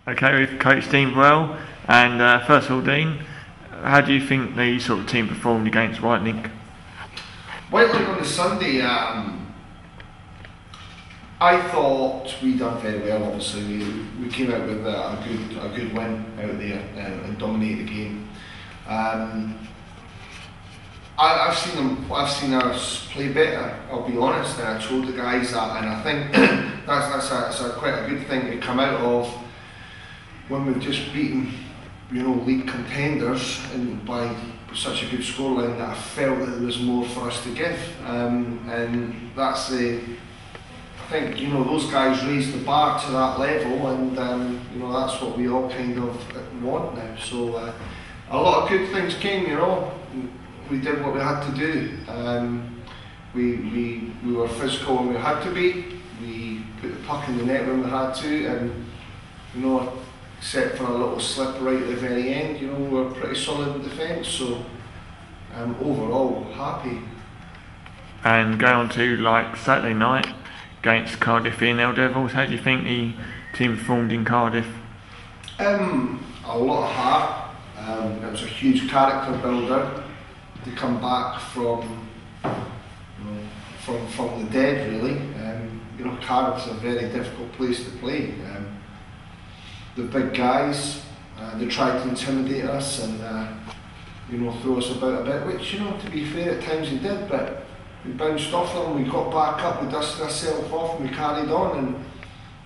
Okay, with Coach Dean Birrell, and first of all, Dean, how do you think the sort of team performed against Whitelink? Whitelink on the Sunday, I thought we done very well. Obviously, we came out with a good win out there and dominated the game. I've seen us play better. I'll be honest, and I told the guys that, and I think that's quite a good thing to come out of when we've just beaten, league contenders and by such a good scoreline, that I felt that there was more for us to give, and that's I think those guys raised the bar to that level, and that's what we all kind of want now. So a lot of good things came. We did what we had to do. We were physical when we had to be. We put the puck in the net when we had to, and except for a little slip right at the very end, we were pretty solid in defence. So overall, happy. And going on to Saturday night against Cardiff ENL Devils, how do you think the team performed in Cardiff? A lot of heart. It was a huge character builder to come back from the dead, really. Cardiff's a very difficult place to play. The big guys, they tried to intimidate us and throw us about a bit, which to be fair at times they did, but we bounced off them, we got back up, we dusted ourselves off and we carried on, and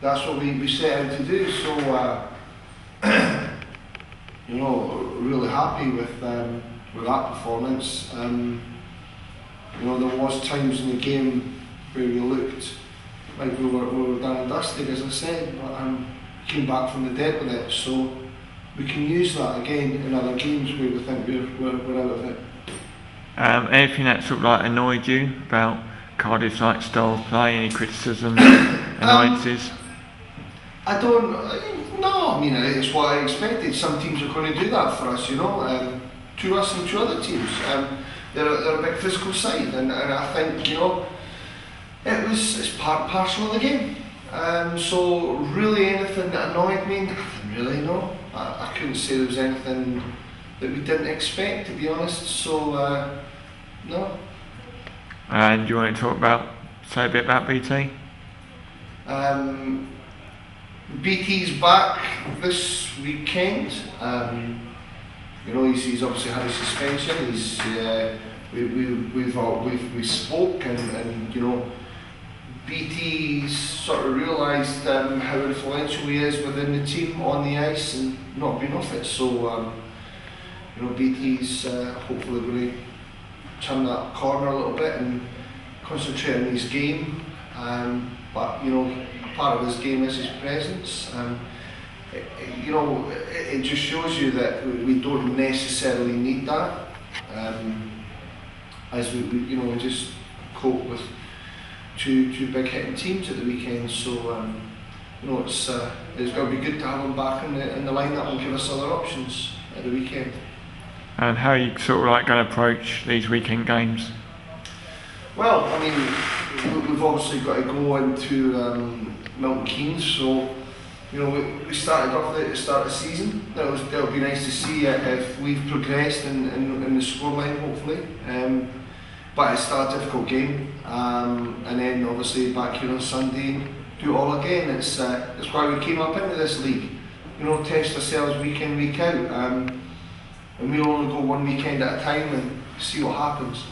that's what we set out to do. So really happy with that performance. There was times in the game where we looked like we were done and dusted, as I said, but came back from the dead with it, so we can use that again in other games where we think we're out of it. Anything that sort of annoyed you about Cardiff's style of play? Any criticisms, annoyances? I don't. No, it's what I expected. Some teams are going to do that for us, to us and to other teams. They're a big physical side, and I think it's part and parcel of the game. So really, anything that annoyed me, nothing really. No, I couldn't say there was anything that we didn't expect, to be honest. So no. And do you want to say a bit about BT? BT's back this weekend. He's obviously had a suspension. We spoke, and BT's sort of realised how influential he is within the team on the ice and not been off it. So BT's hopefully going to turn that corner a little bit and concentrate on his game. But part of his game is his presence. It just shows you that we don't necessarily need that, as we just cope with two big hitting teams at the weekend. So it's going to be good to have him back in the lineup and give us other options at the weekend. And how are you going to approach these weekend games? Well, we've obviously got to go into Milton Keynes, so we started off at the start of the season. That'll be nice to see if we've progressed in the scoreline, hopefully. But it's still a difficult game, and then obviously back here on Sunday, do it all again. It's why we came up into this league. Test ourselves week in, week out, and we'll only go one weekend at a time and see what happens.